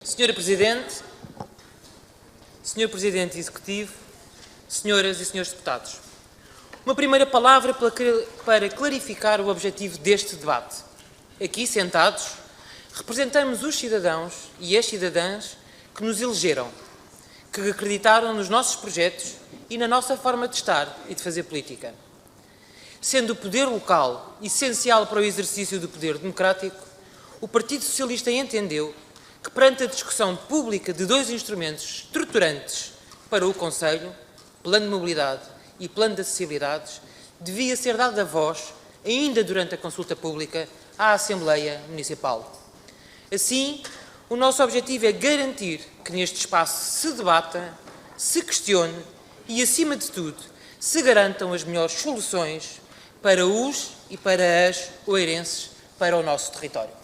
Senhora Presidente, Senhor Presidente Executivo, Senhoras e Senhores Deputados, uma primeira palavra para clarificar o objetivo deste debate. Aqui, sentados, representamos os cidadãos e as cidadãs que nos elegeram, que acreditaram nos nossos projetos e na nossa forma de estar e de fazer política. Sendo o poder local essencial para o exercício do poder democrático, o Partido Socialista entendeu que, perante a discussão pública de dois instrumentos estruturantes para o Conselho, Plano de Mobilidade e Plano de Acessibilidades, devia ser dada voz, ainda durante a consulta pública, à Assembleia Municipal. Assim, o nosso objetivo é garantir que neste espaço se debata, se questione e, acima de tudo, se garantam as melhores soluções para os e para as oeirenses, para o nosso território.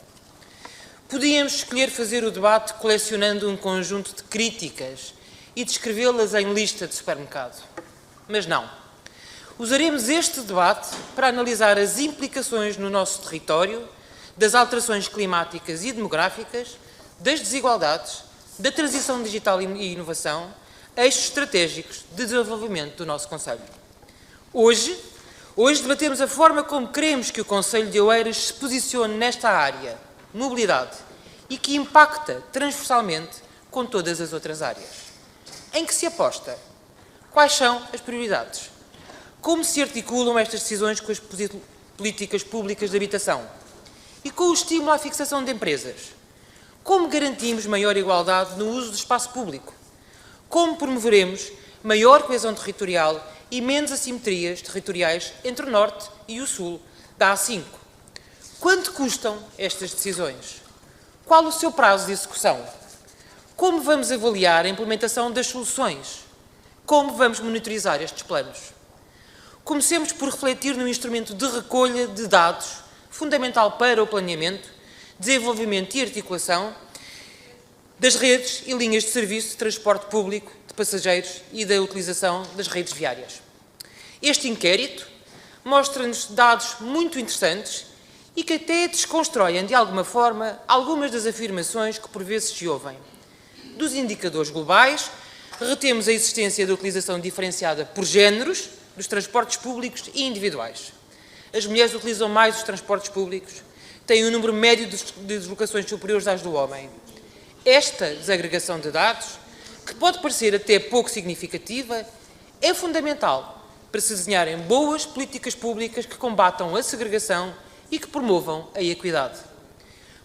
Podíamos escolher fazer o debate colecionando um conjunto de críticas e descrevê-las em lista de supermercado. Mas não. Usaremos este debate para analisar as implicações no nosso território das alterações climáticas e demográficas, das desigualdades, da transição digital e inovação, eixos estratégicos de desenvolvimento do nosso Conselho. Hoje debatemos a forma como queremos que o Conselho de Oeiras se posicione nesta área, mobilidade, e que impacta transversalmente com todas as outras áreas. Em que se aposta? Quais são as prioridades? Como se articulam estas decisões com as políticas públicas de habitação? E com o estímulo à fixação de empresas? Como garantimos maior igualdade no uso do espaço público? Como promoveremos maior coesão territorial e menos assimetrias territoriais entre o Norte e o Sul da A5? Quanto custam estas decisões? Qual o seu prazo de execução? Como vamos avaliar a implementação das soluções? Como vamos monitorizar estes planos? Comecemos por refletir no instrumento de recolha de dados, fundamental para o planeamento, desenvolvimento e articulação das redes e linhas de serviço de transporte público de passageiros e da utilização das redes viárias. Este inquérito mostra-nos dados muito interessantes e que até desconstroem, de alguma forma, algumas das afirmações que por vezes se ouvem. Dos indicadores globais, retemos a existência da utilização diferenciada por géneros dos transportes públicos e individuais. As mulheres utilizam mais os transportes públicos, têm um número médio de deslocações superiores às do homem. Esta desagregação de dados, que pode parecer até pouco significativa, é fundamental para se desenharem boas políticas públicas que combatam a segregação e que promovam a equidade.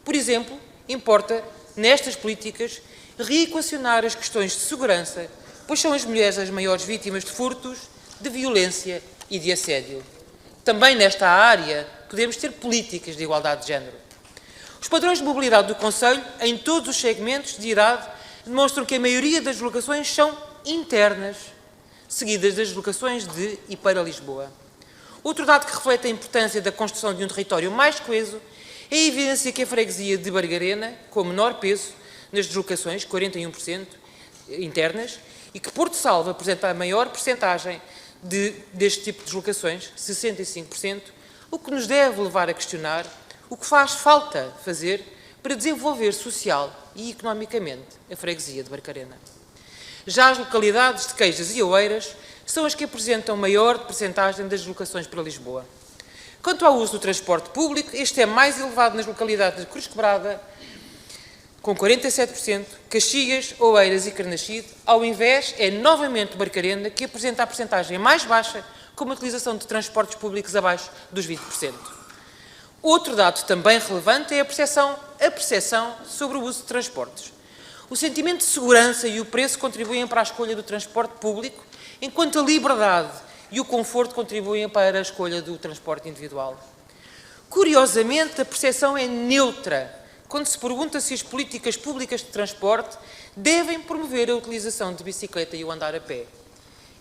Por exemplo, importa, nestas políticas, reequacionar as questões de segurança, pois são as mulheres as maiores vítimas de furtos, de violência e de assédio. Também nesta área podemos ter políticas de igualdade de género. Os padrões de mobilidade do Conselho, em todos os segmentos de idade, demonstram que a maioria das deslocações são internas, seguidas das deslocações de e para Lisboa. Outro dado que reflete a importância da construção de um território mais coeso é a evidência que a freguesia de Barcarena, com menor peso nas deslocações, 41% internas, e que Porto Salvo apresenta a maior percentagem deste tipo de deslocações, 65%, o que nos deve levar a questionar o que faz falta fazer para desenvolver social e economicamente a freguesia de Barcarena. Já as localidades de Queijas e Oeiras são as que apresentam maior percentagem das deslocações para Lisboa. Quanto ao uso do transporte público, este é mais elevado nas localidades de Cruz Quebrada, com 47%, Caxias, Oeiras e Carnaxide, ao invés, é novamente Barcarena que apresenta a percentagem mais baixa, com uma utilização de transportes públicos abaixo dos 20%. Outro dado também relevante é a percepção sobre o uso de transportes. O sentimento de segurança e o preço contribuem para a escolha do transporte público, enquanto a liberdade e o conforto contribuem para a escolha do transporte individual. Curiosamente, a percepção é neutra quando se pergunta se as políticas públicas de transporte devem promover a utilização de bicicleta e o andar a pé.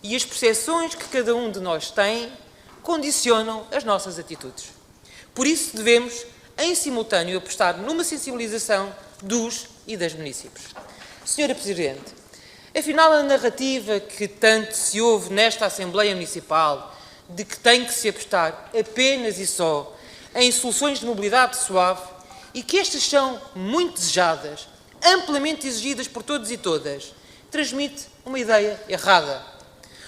E as percepções que cada um de nós tem condicionam as nossas atitudes. Por isso devemos, em simultâneo, apostar numa sensibilização dos e das municípios. Senhora Presidente, afinal a narrativa que tanto se ouve nesta Assembleia Municipal de que tem que se apostar apenas e só em soluções de mobilidade suave e que estas são muito desejadas, amplamente exigidas por todos e todas, transmite uma ideia errada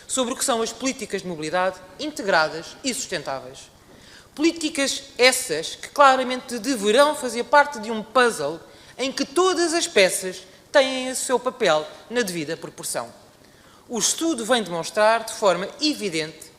sobre o que são as políticas de mobilidade integradas e sustentáveis. Políticas essas que claramente deverão fazer parte de um puzzle em que todas as peças têm o seu papel na devida proporção. O estudo vem demonstrar de forma evidente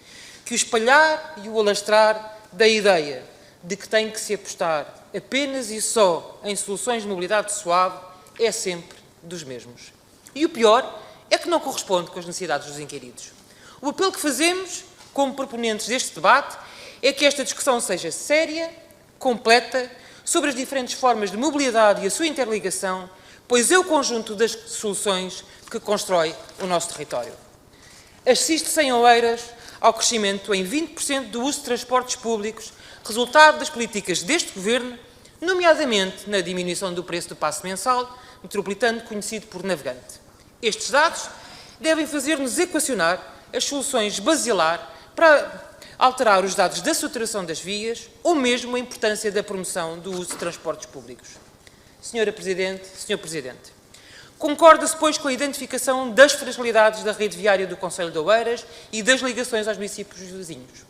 que o espalhar e o alastrar da ideia de que tem que se apostar apenas e só em soluções de mobilidade suave é sempre dos mesmos. E o pior é que não corresponde com as necessidades dos inquiridos. O apelo que fazemos, como proponentes deste debate, é que esta discussão seja séria, completa, sobre as diferentes formas de mobilidade e a sua interligação, pois é o conjunto das soluções que constrói o nosso território. Assiste-se em Oeiras ao crescimento em 20% do uso de transportes públicos, resultado das políticas deste Governo, nomeadamente na diminuição do preço do passe mensal metropolitano conhecido por navegante. Estes dados devem fazer-nos equacionar as soluções basilar para alterar os dados da saturação das vias ou mesmo a importância da promoção do uso de transportes públicos. Senhora Presidente, Senhor Presidente, concorda-se, pois, com a identificação das fragilidades da rede viária do Concelho de Oeiras e das ligações aos municípios vizinhos.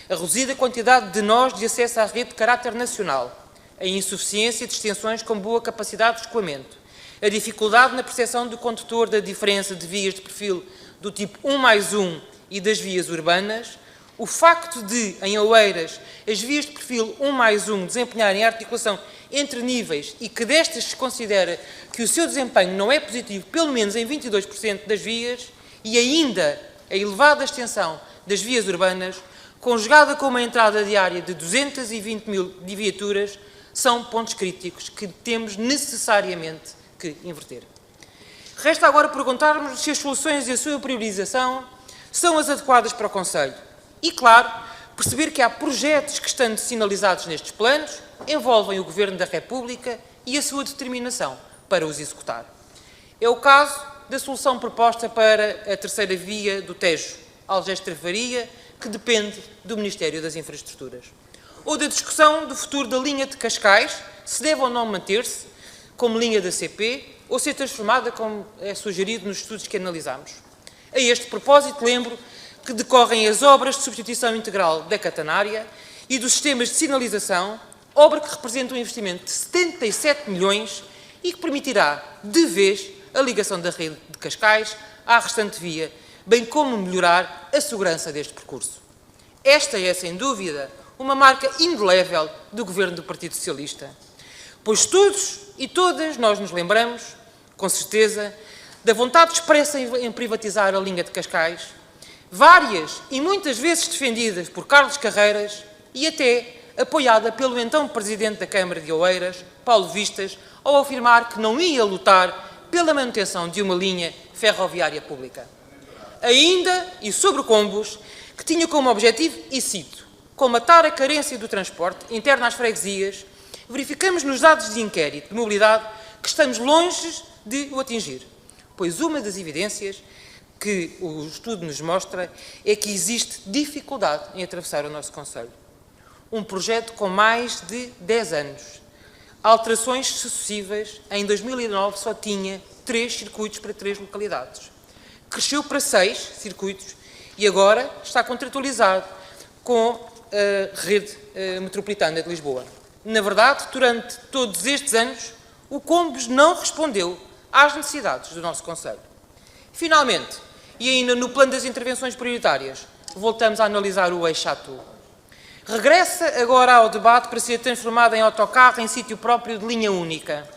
A reduzida quantidade de nós de acesso à rede de caráter nacional, a insuficiência de extensões com boa capacidade de escoamento, a dificuldade na percepção do condutor da diferença de vias de perfil do tipo 1+1 e das vias urbanas, o facto de, em Oeiras, as vias de perfil 1+1 desempenharem a articulação entre níveis e que destas se considera que o seu desempenho não é positivo, pelo menos em 22% das vias, e ainda a elevada extensão das vias urbanas, conjugada com uma entrada diária de 220 mil viaturas, são pontos críticos que temos necessariamente que inverter. Resta agora perguntarmos se as soluções e a sua priorização são as adequadas para o Concelho. E, claro, perceber que há projetos que, estando sinalizados nestes planos, envolvem o Governo da República e a sua determinação para os executar. É o caso da solução proposta para a terceira via do Tejo, Algés-Travaria, que depende do Ministério das Infraestruturas. Ou da discussão do futuro da linha de Cascais, se deve ou não manter-se como linha da CP ou ser transformada, como é sugerido nos estudos que analisamos. A este propósito, lembro que decorrem as obras de substituição integral da catenária e dos sistemas de sinalização, obra que representa um investimento de 77 milhões e que permitirá, de vez, a ligação da rede de Cascais à restante via, bem como melhorar a segurança deste percurso. Esta é, sem dúvida, uma marca indelével do Governo do Partido Socialista, pois todos e todas nós nos lembramos, com certeza, da vontade expressa em privatizar a linha de Cascais, várias e muitas vezes defendidas por Carlos Carreiras e até apoiada pelo então Presidente da Câmara de Oeiras, Paulo Vistas, ao afirmar que não ia lutar pela manutenção de uma linha ferroviária pública. Ainda, e sobre combos, que tinha como objetivo, e cito, comatar a carência do transporte interno às freguesias, verificamos nos dados de inquérito de mobilidade que estamos longe de o atingir, pois uma das evidências que o estudo nos mostra é que existe dificuldade em atravessar o nosso concelho. Um projeto com mais de 10 anos, alterações sucessivas, em 2009 só tinha 3 circuitos para 3 localidades. Cresceu para 6 circuitos e agora está contratualizado com a rede metropolitana de Lisboa. Na verdade, durante todos estes anos, o Combos não respondeu às necessidades do nosso concelho. Finalmente, e ainda no plano das intervenções prioritárias, voltamos a analisar o eixo Chateau. Regressa agora ao debate para ser transformado em autocarro em sítio próprio de linha única.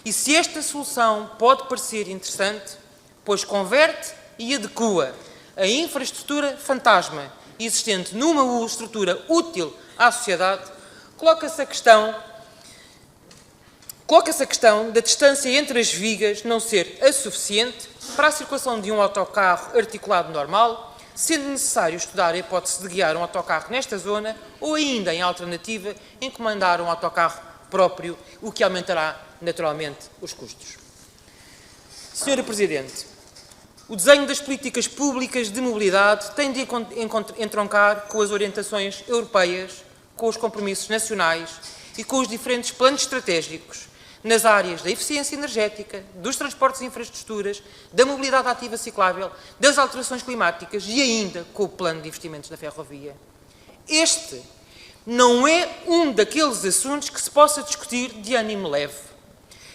E se esta solução pode parecer interessante, pois converte e adequa a infraestrutura fantasma existente numa estrutura útil à sociedade, coloca-se a questão da distância entre as vigas não ser a suficiente para a circulação de um autocarro articulado normal, sendo necessário estudar a hipótese de guiar um autocarro nesta zona ou ainda, em alternativa, encomendar um autocarro próprio, o que aumentará naturalmente os custos. Senhora Presidente, o desenho das políticas públicas de mobilidade tem de entroncar com as orientações europeias, com os compromissos nacionais e com os diferentes planos estratégicos nas áreas da eficiência energética, dos transportes e infraestruturas, da mobilidade ativa ciclável, das alterações climáticas e ainda com o plano de investimentos da ferrovia. Este não é um daqueles assuntos que se possa discutir de ânimo leve.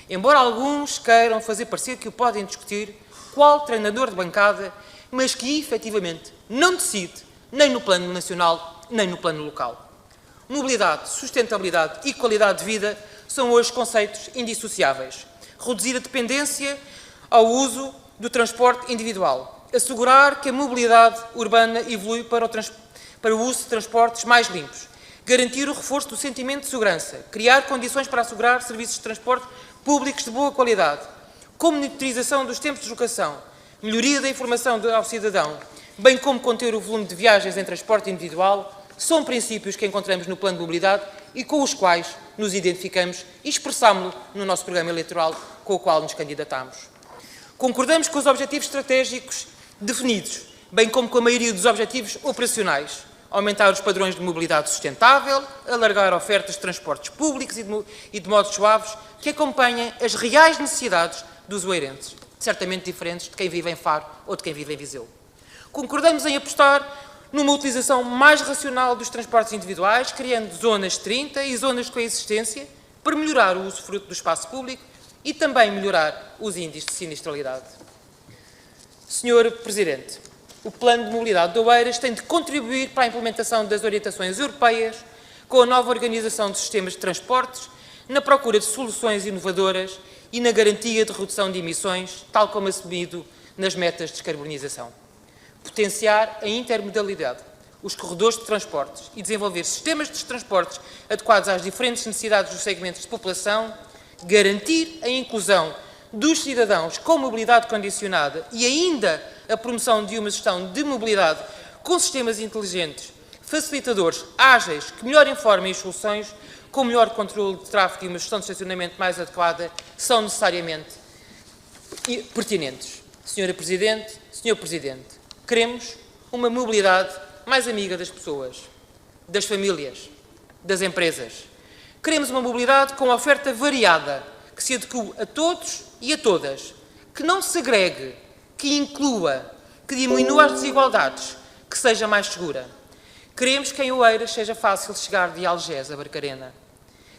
Embora alguns queiram fazer parecer que o podem discutir qual treinador de bancada, mas que efetivamente não decide nem no plano nacional, nem no plano local. Mobilidade, sustentabilidade e qualidade de vida são hoje conceitos indissociáveis. Reduzir a dependência ao uso do transporte individual. Assegurar que a mobilidade urbana evolui para o uso de transportes mais limpos. Garantir o reforço do sentimento de segurança. Criar condições para assegurar serviços de transporte públicos de boa qualidade. Monitorização dos tempos de deslocação. Melhoria da informação ao cidadão, bem como conter o volume de viagens em transporte individual, são princípios que encontramos no Plano de Mobilidade e com os quais nos identificamos e expressámo-lo no nosso programa eleitoral com o qual nos candidatamos. Concordamos com os objetivos estratégicos definidos, bem como com a maioria dos objetivos operacionais. Aumentar os padrões de mobilidade sustentável, alargar ofertas de transportes públicos e de modos suaves que acompanhem as reais necessidades dos oeirenses, certamente diferentes de quem vive em Faro ou de quem vive em Viseu. Concordamos em apostar numa utilização mais racional dos transportes individuais, criando zonas 30 e zonas de coexistência para melhorar o usufruto do espaço público e também melhorar os índices de sinistralidade. Senhor Presidente, o Plano de Mobilidade de Oeiras tem de contribuir para a implementação das orientações europeias com a nova organização de sistemas de transportes, na procura de soluções inovadoras e na garantia de redução de emissões, tal como assumido nas metas de descarbonização. Potenciar a intermodalidade, os corredores de transportes e desenvolver sistemas de transportes adequados às diferentes necessidades dos segmentos de população, garantir a inclusão dos cidadãos com mobilidade condicionada e ainda a promoção de uma gestão de mobilidade com sistemas inteligentes, facilitadores, ágeis, que melhor informem as soluções, com melhor controle de tráfego e uma gestão de estacionamento mais adequada, são necessariamente pertinentes. Senhora Presidente, Senhor Presidente, queremos uma mobilidade mais amiga das pessoas, das famílias, das empresas. Queremos uma mobilidade com oferta variada, que se adeque a todos e a todas, que não segregue, que inclua, que diminua as desigualdades, que seja mais segura. Queremos que em Oeiras seja fácil chegar de Algés a Barcarena.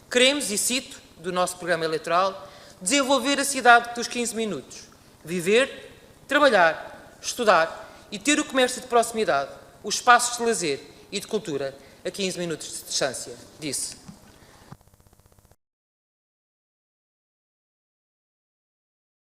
Queremos, e cito do nosso programa eleitoral, desenvolver a cidade dos 15 minutos. Viver, trabalhar, estudar e ter o comércio de proximidade, os espaços de lazer e de cultura a 15 minutos de distância, disse.